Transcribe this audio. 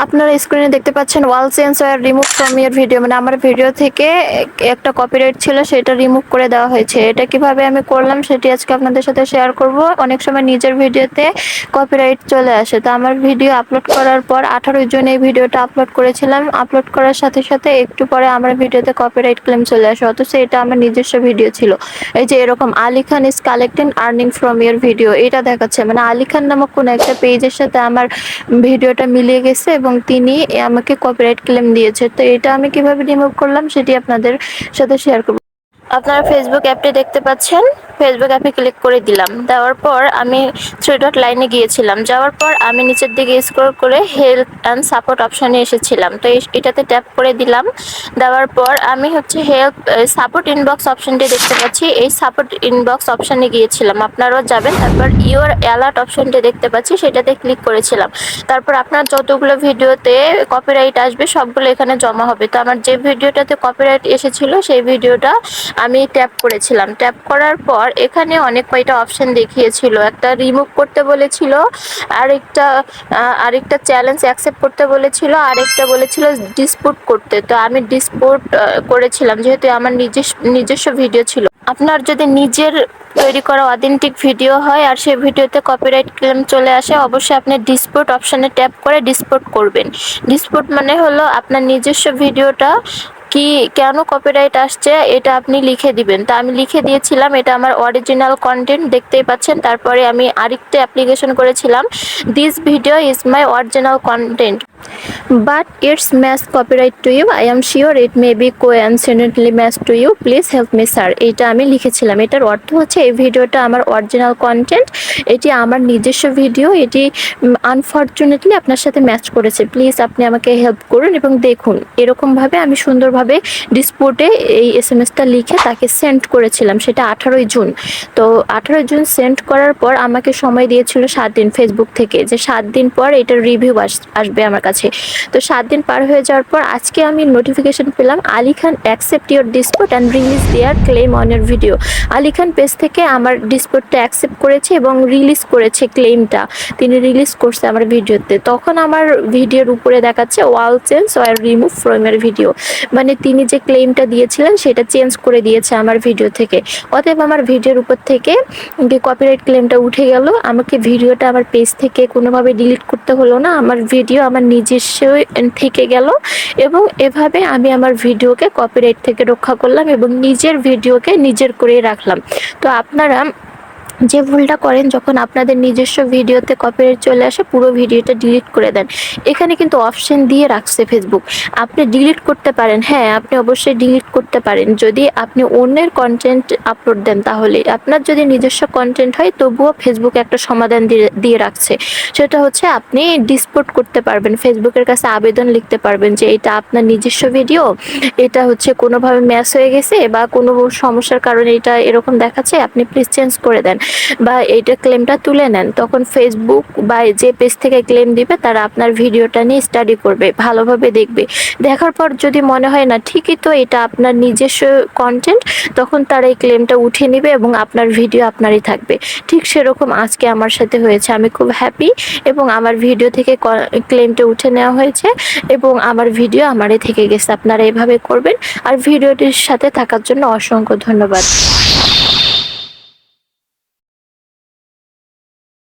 আপনারা স্ক্রিনে দেখতে পাচ্ছেন wall sensor remove from your video, মানে আমার ভিডিও থেকে একটা কপিরাইট ছিল সেটা রিমুভ করে দেওয়া হয়েছে। এটা কিভাবে আমি করলাম সেটি আজকে আপনাদের সাথে শেয়ার করব। অনেক সময় নিজের ভিডিওতে কপিরাইট চলে আসে, তো আমার ভিডিও আপলোড করার পর 18 জন এই ভিডিওটা আপলোড করেছিলাম। আপলোড করার সাথে সাথে একটু পরে আমার ভিডিওতে কপিরাইট ক্লেম চলে আসে, অথচ এটা আমার নিজস্ব ভিডিও ছিল। এই যে এরকম Ali Khan is collecting earning from your video এটা দেখাচ্ছে, মানে আলী খান নামক কোন একটা পেজের সাথে আমার ভিডিওটা মিলিয়ে গেছে এবং তিনি আমাকে কপিরাইট ক্লেম দিয়েছে। তো এটা আমি কিভাবে রিমুভ করলাম সেটি আপনাদের সাথে শেয়ার করব। আপনারা ফেসবুক অ্যাপটি দেখতে পাচ্ছেন, ফেসবুক অ্যাপে ক্লিক করে দিলাম। দেওয়ার পর আমি থ্রি ডট লাইনে গিয়েছিলাম, যাওয়ার পর আমি নিচের দিকে স্ক্রল করে হেল্প অ্যান্ড সাপোর্ট অপশানে এসেছিলাম। তো এটাতে ট্যাপ করে দিলাম। দেওয়ার পর আমি হেল্প সাপোর্ট ইনবক্স অপশানটি দেখতে পাচ্ছি, এই সাপোর্ট ইনবক্স অপশানে গিয়েছিলাম। আপনারাও যাবেন। তারপর ইওর অ্যালার্ট অপশানটি দেখতে পাচ্ছি, সেটাতে ক্লিক করেছিলাম। তারপর আপনার যতগুলো ভিডিওতে কপিরাইট আসবে সবগুলো এখানে জমা হবে। তো আমার যে ভিডিওটাতে কপিরাইট এসেছিল সেই ভিডিওটা আমি ট্যাপ করেছিলাম। ট্যাপ করার পর এখানে অনেক কয়টা অপশন দেখিয়েছিল, একটা রিমুভ করতে বলেছিল, আরেকটা চ্যালেঞ্জ অ্যাকসেপ্ট করতে বলেছিল, আরেকটা বলেছিল ডিসপুট করতে। তো আমি ডিসপুট করেছিলাম যেহেতু আমার নিজস্ব ভিডিও ছিল। আপনার যদি নিজের তৈরি করা অথেন্টিক ভিডিও হয় আর সেই ভিডিওতে কপিরাইট ক্লেম চলে আসে, অবশ্যই আপনি ডিসপুট অপশানে ট্যাপ করে ডিসপুট করবেন। ডিসপুট মানে হলো আপনার নিজস্ব ভিডিওটা কেন কপিরাইট আসছে এটা আপনি লিখে দিবেন। তা আমি লিখে দিয়েছিলাম এটা আমার অরিজিনাল কন্টেন্ট, দেখতেই পাচ্ছেন। তারপরে আমি আরেকটা অ্যাপ্লিকেশন করেছিলাম, this video is my original content but it's match copyright to you, I am sure it may be coincidentally match to you, please help me sir. এটা আমি লিখেছিলাম। এটার অর্থ হচ্ছে এই ভিডিওটা আমার অরিজিনাল কন্টেন্ট, এটি আমার নিজস্ব ভিডিও, এটি আনফর্চুনেটলি আপনার সাথে ম্যাচ করেছে, প্লিজ আপনি আমাকে হেল্প করুন এবং দেখুন। এরকমভাবে আমি সুন্দরভাবে ডিসপুটে এই এসএমএসটা লিখে তাকে সেন্ড করেছিলাম, সেটা 18 জুন। তো 18 জুন সেন্ড করার পর আমাকে সময় দিয়েছিল 7 দিন ফেসবুক থেকে, যে 7 দিন পর এটার রিভিউ আসবে আমার কাছে। তো 7 দিন পার হয়ে যাওয়ার পর আজকে আমি নোটিফিকেশন পেলাম, Ali Khan accept your dispute and release their claim on your video. Ali Khan page থেকে আমার ডিসপুটটা অ্যাকসেপ্ট করেছে এবং রিলিজ করেছে ক্লেমটা, তিনি রিলিজ করছে আমার ভিডিওতে। তখন আমার ভিডিওর উপরে দেখাচ্ছে wall change war remove from your video, মানে তিনি যে ক্লেমটা দিয়েছিলেন সেটা চেঞ্জ করে দিয়েছে আমার ভিডিও থেকে। অতএব আমার ভিডিওর উপর থেকে কপিরাইট ক্লেমটা উঠে গেল, আমাকে ভিডিওটা আমার পেজ থেকে কোনোভাবে ডিলিট করতে হলো না, আমার ভিডিও আমার নিজস্ব থেকে গেল। এবং এভাবে আমি আমার ভিডিওকে কপিরাইট থেকে রক্ষা করলাম এবং নিজের ভিডিওকে নিজের করে রাখলাম। তো আপনারা যে ভুলটা করেন, যখন আপনাদের নিজস্ব ভিডিওতে কপিরাইট চলে আসে পুরো ভিডিওটা ডিলিট করে দেন। এখানে কিন্তু অপশন দিয়ে রাখছে ফেসবুক, আপনি ডিলিট করতে পারেন। হ্যাঁ, আপনি অবশ্যই ডিলিট করতে পারেন যদি আপনি অন্যের কন্টেন্ট আপলোড দেন, তাহলে আপনার যদি নিজস্ব কন্টেন্ট হয় তবুও ফেসবুক একটা সমাধান দিয়ে রাখছে, সেটা হচ্ছে আপনি ডিসপুট করতে পারবেন, ফেসবুকের কাছে আবেদন লিখতে পারবেন যে এটা আপনার নিজস্ব ভিডিও, এটা কোনোভাবে ম্যাচ হয়ে গেছে বা কোনো সমস্যার কারণে এটা এরকম দেখাচ্ছে, আপনি প্লিজ চেঞ্জ করে দেন বা এইটা ক্লেমটা তুলে নেন। তখন ফেসবুক বা যে পেজ থেকে ক্লেম দিবে তারা আপনার ভিডিওটা নিয়ে স্টাডি করবে, ভালোভাবে দেখবে। দেখার পর যদি মনে হয় না ঠিকই তো এটা আপনার নিজস্ব কন্টেন্ট, তখন তারা এই ক্লেমটা উঠিয়ে নেবে এবং আপনার ভিডিও আপনারই থাকবে। ঠিক সেরকম আজকে আমার সাথে হয়েছে, আমি খুব হ্যাপি এবং আমার ভিডিও থেকে ক্লেমটা উঠে নেওয়া হয়েছে এবং আমার ভিডিও আমারই থেকে গেছে। আপনারা এভাবে করবেন। আর ভিডিওটির সাথে থাকার জন্য অসংখ্য ধন্যবাদ।